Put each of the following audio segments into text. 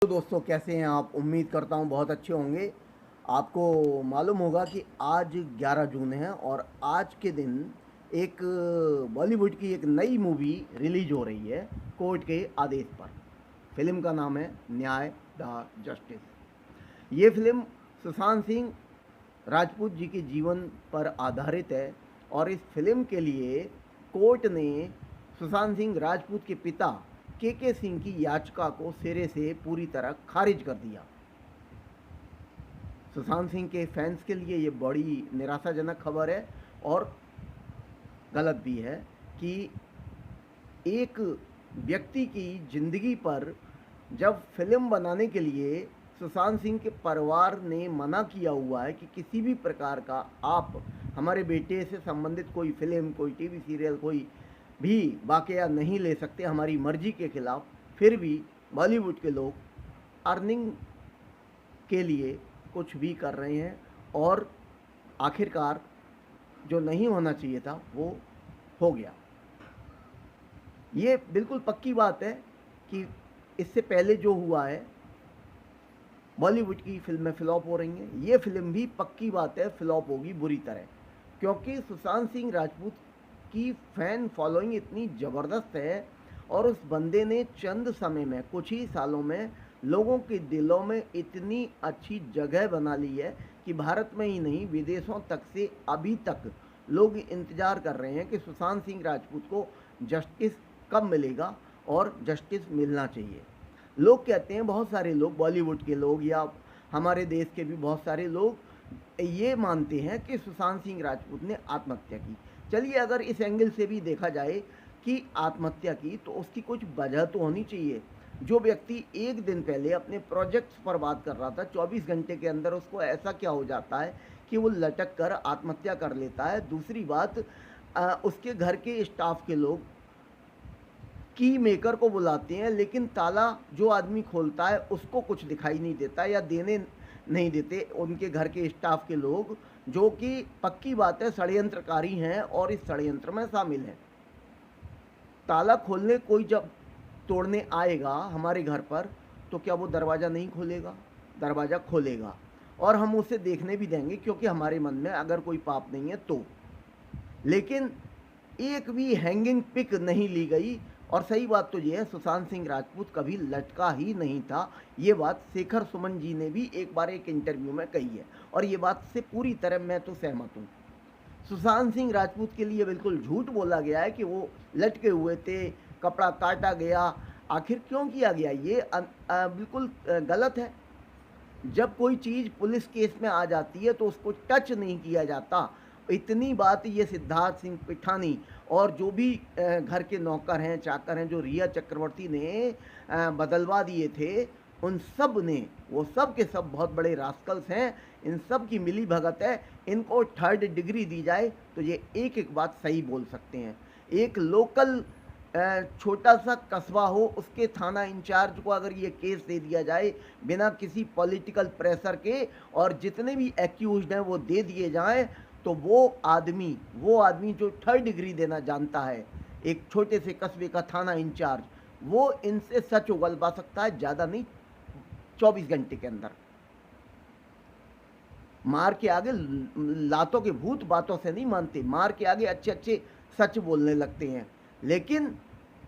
तो दोस्तों कैसे हैं आप। उम्मीद करता हूँ बहुत अच्छे होंगे। आपको मालूम होगा कि आज 11 जून है और आज के दिन एक बॉलीवुड की एक नई मूवी रिलीज हो रही है कोर्ट के आदेश पर। फिल्म का नाम है न्याय द जस्टिस। ये फिल्म सुशांत सिंह राजपूत जी के जीवन पर आधारित है और इस फिल्म के लिए कोर्ट ने सुशांत सिंह राजपूत के पिता के सिंह की याचिका को सिरे से पूरी तरह खारिज कर दिया। सुशांत सिंह के फैंस के लिए ये बड़ी निराशाजनक खबर है और गलत भी है कि एक व्यक्ति की ज़िंदगी पर जब फिल्म बनाने के लिए सुशांत सिंह के परिवार ने मना किया हुआ है कि किसी भी प्रकार का आप हमारे बेटे से संबंधित कोई फिल्म, कोई टीवी सीरियल, कोई भी वाकया नहीं ले सकते हमारी मर्जी के खिलाफ, फिर भी बॉलीवुड के लोग अर्निंग के लिए कुछ भी कर रहे हैं और आखिरकार जो नहीं होना चाहिए था वो हो गया। ये बिल्कुल पक्की बात है कि इससे पहले जो हुआ है बॉलीवुड की फिल्में फ्लॉप हो रही हैं। ये फिल्म भी पक्की बात है फ्लॉप होगी बुरी तरह, क्योंकि सुशांत सिंह राजपूत की फ़ैन फॉलोइंग इतनी ज़बरदस्त है और उस बंदे ने चंद समय में, कुछ ही सालों में लोगों के दिलों में इतनी अच्छी जगह बना ली है कि भारत में ही नहीं विदेशों तक से अभी तक लोग इंतज़ार कर रहे हैं कि सुशांत सिंह राजपूत को जस्टिस कब मिलेगा और जस्टिस मिलना चाहिए। लोग कहते हैं, बहुत सारे लोग, बॉलीवुड के लोग या हमारे देश के भी बहुत सारे लोग ये मानते हैं कि सुशांत सिंह राजपूत ने आत्महत्या की। चलिए अगर इस एंगल से भी देखा जाए कि आत्महत्या की तो उसकी कुछ वजह तो होनी चाहिए। जो व्यक्ति एक दिन पहले अपने प्रोजेक्ट्स पर बात कर रहा था, 24 घंटे के अंदर उसको ऐसा क्या हो जाता है कि वो लटक कर आत्महत्या कर लेता है। दूसरी बात, उसके घर के स्टाफ के लोग की मेकर को बुलाते हैं, लेकिन ताला जो आदमी खोलता है उसको कुछ दिखाई नहीं देता या देने नहीं देते उनके घर के स्टाफ के लोग, जो कि पक्की बात है षड्यंत्रकारी हैं और इस षड्यंत्र में शामिल हैं। ताला खोलने कोई जब तोड़ने आएगा हमारे घर पर तो क्या वो दरवाज़ा नहीं खोलेगा? दरवाज़ा खोलेगा और हम उसे देखने भी देंगे, क्योंकि हमारे मन में अगर कोई पाप नहीं है तो। लेकिन एक भी हैंगिंग पिक नहीं ली गई। और सही बात तो ये है, सुशांत सिंह राजपूत कभी लटका ही नहीं था। ये बात शेखर सुमन जी ने भी एक बार एक इंटरव्यू में कही है और ये बात से पूरी तरह मैं तो सहमत हूँ। सुशांत सिंह राजपूत के लिए बिल्कुल झूठ बोला गया है कि वो लटके हुए थे, कपड़ा काटा गया। आखिर क्यों किया गया? ये बिल्कुल गलत है। जब कोई चीज़ पुलिस केस में आ जाती है तो उसको टच नहीं किया जाता। इतनी बात ये सिद्धार्थ सिंह पिठानी और जो भी घर के नौकर हैं, चाकर हैं, जो रिया चक्रवर्ती ने बदलवा दिए थे, उन सब ने, वो सब के सब बहुत बड़े रास्कल्स हैं। इन सब की मिली भगत है। इनको 3rd डिग्री दी जाए तो ये एक एक बात सही बोल सकते हैं। एक लोकल छोटा सा कस्बा हो, उसके थाना इंचार्ज को अगर ये केस दे दिया जाए बिना किसी पॉलिटिकल प्रेशर के और जितने भी एक्यूज्ड हैं वो दे दिए जाएं, तो वो आदमी जो 3rd डिग्री देना जानता है, एक छोटे से कस्बे का थाना इंचार्ज, वो इनसे सच उगलवा सकता है, ज़्यादा नहीं, 24 घंटे के अंदर। मार के आगे लातों के भूत बातों से नहीं मानते, मार के आगे अच्छे अच्छे सच बोलने लगते हैं। लेकिन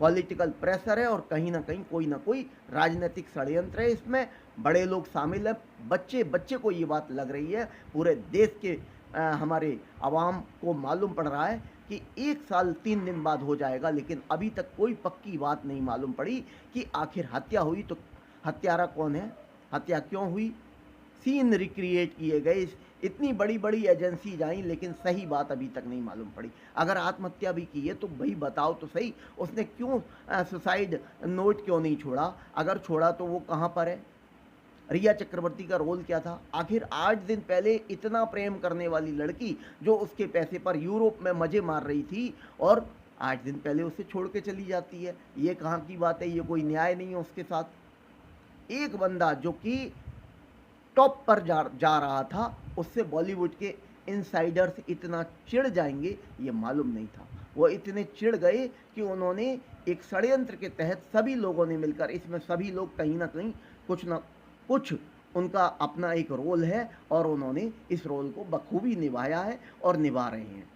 पॉलिटिकल प्रेशर है और कहीं ना कहीं कोई ना कोई राजनीतिक षड्यंत्र है इसमें। बड़े लोग शामिल हैं, बच्चे बच्चे को ये बात लग रही है। पूरे देश के हमारे आवाम को मालूम पड़ रहा है कि 1 साल 3 दिन बाद हो जाएगा, लेकिन अभी तक कोई पक्की बात नहीं मालूम पड़ी कि आखिर हत्या हुई तो हत्यारा कौन है, हत्या क्यों हुई। सीन रिक्रिएट किए गए, इतनी बड़ी बड़ी एजेंसीज आई, लेकिन सही बात अभी तक नहीं मालूम पड़ी। अगर आत्महत्या भी की है तो भाई बताओ तो सही, उसने क्यों सुसाइड नोट क्यों नहीं छोड़ा? अगर छोड़ा तो वो कहाँ पर है? रिया चक्रवर्ती का रोल क्या था? आखिर 8 दिन पहले इतना प्रेम करने वाली लड़की जो उसके पैसे पर यूरोप में मजे मार रही थी और 8 दिन पहले उसे छोड़ के चली जाती है, ये कहाँ की बात है? ये कोई न्याय नहीं है उसके साथ। एक बंदा जो कि टॉप पर जा रहा था, उससे बॉलीवुड के इनसाइडर्स इतना चिढ़ जाएंगे ये मालूम नहीं था। वो इतने चिढ़ गए कि उन्होंने एक षड्यंत्र के तहत सभी लोगों ने मिलकर, इसमें सभी लोग कहीं ना कहीं कुछ ना कुछ उनका अपना एक रोल है और उन्होंने इस रोल को बखूबी निभाया है और निभा रहे हैं।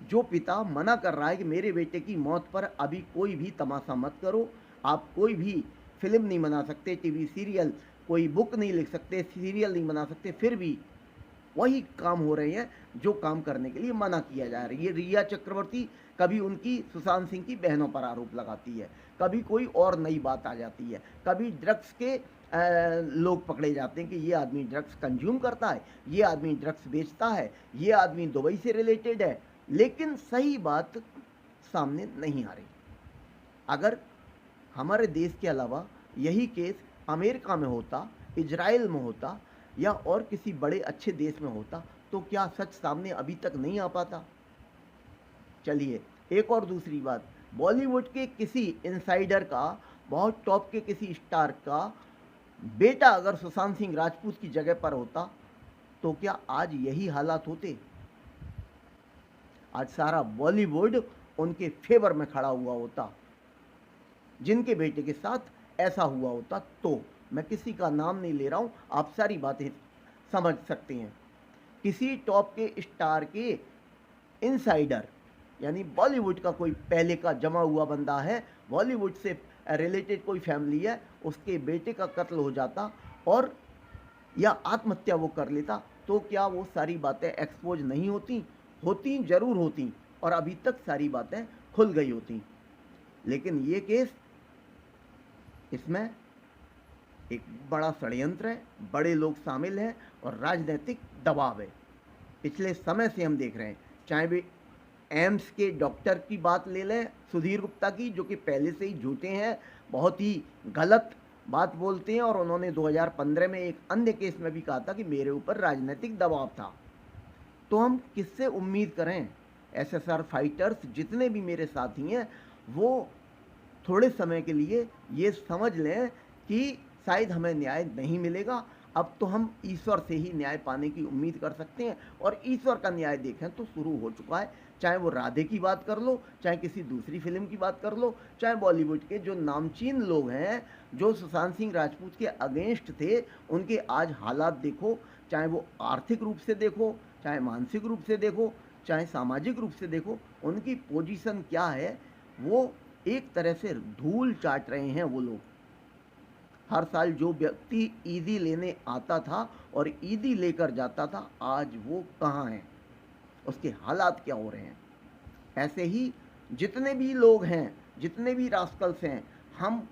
जो पिता मना कर रहा है कि मेरे बेटे की मौत पर अभी कोई भी तमाशा मत करो, आप कोई भी फिल्म नहीं बना सकते, टीवी सीरियल, कोई बुक नहीं लिख सकते, सीरियल नहीं बना सकते, फिर भी वही काम हो रहे हैं जो काम करने के लिए मना किया जा रहा है। ये रिया चक्रवर्ती कभी उनकी सुशांत सिंह की बहनों पर आरोप लगाती है, कभी कोई और नई बात आ जाती है, कभी ड्रग्स के लोग पकड़े जाते हैं कि ये आदमी ड्रग्स कंज्यूम करता है, ये आदमी ड्रग्स बेचता है, ये आदमी दुबई से रिलेटेड है, लेकिन सही बात सामने नहीं आ रही। अगर हमारे देश के अलावा यही केस अमेरिका में होता, इजराइल में होता या और किसी बड़े अच्छे देश में होता तो क्या सच सामने अभी तक नहीं आ पाता? चलिए, एक और दूसरी बात, बॉलीवुड के किसी इनसाइडर का, बहुत टॉप के किसी स्टार का बेटा अगर सुशांत सिंह राजपूत की जगह पर होता तो क्या आज यही हालात होते? आज सारा बॉलीवुड उनके फेवर में खड़ा हुआ होता जिनके बेटे के साथ ऐसा हुआ होता। तो मैं किसी का नाम नहीं ले रहा हूं, आप सारी बातें समझ सकते हैं। किसी टॉप के स्टार के इनसाइडर, यानी बॉलीवुड का कोई पहले का जमा हुआ बंदा है, बॉलीवुड से रिलेटेड कोई फैमिली है, उसके बेटे का कत्ल हो जाता और या आत्महत्या वो कर लेता, तो क्या वो सारी बातें एक्सपोज नहीं होती? होती, जरूर होती, और अभी तक सारी बातें खुल गई होती। लेकिन ये केस, इसमें एक बड़ा षड्यंत्र है, बड़े लोग शामिल हैं और राजनीतिक दबाव है। पिछले समय से हम देख रहे हैं, चाहे वे एम्स के डॉक्टर की बात ले लें, सुधीर गुप्ता की, जो कि पहले से ही झूठे हैं, बहुत ही गलत बात बोलते हैं, और उन्होंने 2015 में एक अन्य केस में भी कहा था कि मेरे ऊपर राजनीतिक दबाव था। तो हम किससे उम्मीद करें? एसएसआर फाइटर्स जितने भी मेरे साथी हैं, वो थोड़े समय के लिए ये समझ लें कि शायद हमें न्याय नहीं मिलेगा। अब तो हम ईश्वर से ही न्याय पाने की उम्मीद कर सकते हैं, और ईश्वर का न्याय देखें तो शुरू हो चुका है। चाहे वो राधे की बात कर लो, चाहे किसी दूसरी फिल्म की बात कर लो, चाहे बॉलीवुड के जो नामचीन लोग हैं जो सुशांत सिंह राजपूत के अगेंस्ट थे, उनके आज हालात देखो, चाहे वो आर्थिक रूप से देखो, चाहे मानसिक रूप से देखो, चाहे सामाजिक रूप से देखो, उनकी पोजीशन क्या है। वो एक तरह से धूल चाट रहे हैं वो लोग। हर साल जो व्यक्ति ईदी लेने आता था और ईदी लेकर जाता था, आज वो कहाँ है, उसके हालात क्या हो रहे हैं। ऐसे ही जितने भी लोग हैं, जितने भी रास्कल्स हैं, हम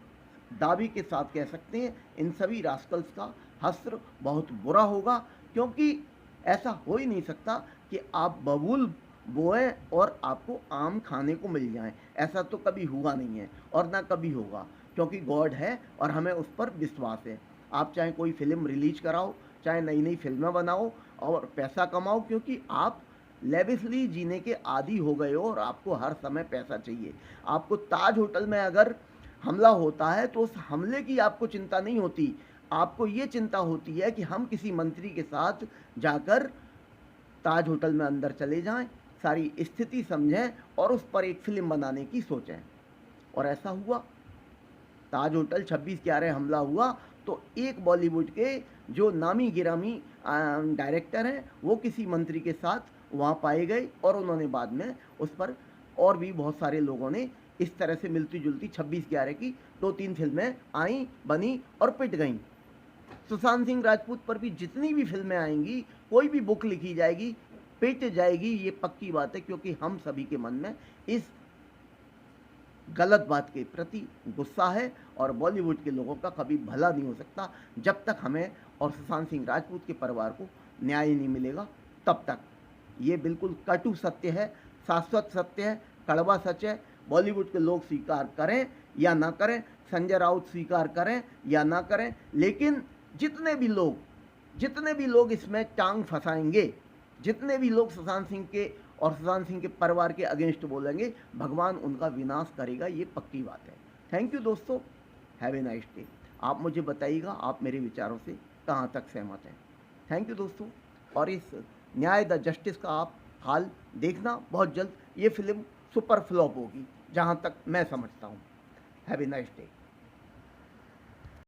दावे के साथ कह सकते हैं इन सभी रास्कल्स का हश्र बहुत बुरा होगा, क्योंकि ऐसा हो ही नहीं सकता कि आप बबूल बोएं और आपको आम खाने को मिल जाएं। ऐसा तो कभी हुआ नहीं है और ना कभी होगा, क्योंकि गॉड है और हमें उस पर विश्वास है। आप चाहे कोई फिल्म रिलीज कराओ, चाहे नई नई फिल्में बनाओ और पैसा कमाओ, क्योंकि आप लेविशली जीने के आदी हो गए हो और आपको हर समय पैसा चाहिए। आपको ताज होटल में अगर हमला होता है तो उस हमले की आपको चिंता नहीं होती, आपको ये चिंता होती है कि हम किसी मंत्री के साथ जाकर ताज होटल में अंदर चले जाएं, सारी स्थिति समझें और उस पर एक फिल्म बनाने की सोचें। और ऐसा हुआ, ताज होटल 26/11 हमला हुआ तो एक बॉलीवुड के जो नामी गिरामी डायरेक्टर हैं, वो किसी मंत्री के साथ वहाँ पाए गए और उन्होंने बाद में उस पर, और भी बहुत सारे लोगों ने इस तरह से मिलती जुलती 26/11 की 2-3 फिल्में आई, बनी और पिट गईं। सुशांत सिंह राजपूत पर भी जितनी भी फिल्में आएंगी, कोई भी बुक लिखी जाएगी, पिट जाएगी, ये पक्की बात है, क्योंकि हम सभी के मन में इस गलत बात के प्रति गुस्सा है और बॉलीवुड के लोगों का कभी भला नहीं हो सकता जब तक हमें और सुशांत सिंह राजपूत के परिवार को न्याय नहीं मिलेगा। तब तक ये बिल्कुल कटु सत्य है, शाश्वत सत्य है, कड़वा सच है। बॉलीवुड के लोग स्वीकार करें या ना करें, संजय राउत स्वीकार करें या ना करें, लेकिन जितने भी लोग इसमें टांग फंसाएंगे, जितने भी लोग सुशांत सिंह के और सुशांत सिंह के परिवार के अगेंस्ट बोलेंगे, भगवान उनका विनाश करेगा, ये पक्की बात है। थैंक यू दोस्तों, हैव ए नाइस डे। आप मुझे बताइएगा आप मेरे विचारों से कहाँ तक सहमत हैं। थैंक यू दोस्तों, और इस न्याय द जस्टिस का आप हाल देखना बहुत जल्द ये फ़िल्म सुपर फ्लॉप होगी, जहाँ तक मैं समझता हूँ। Have a nice day.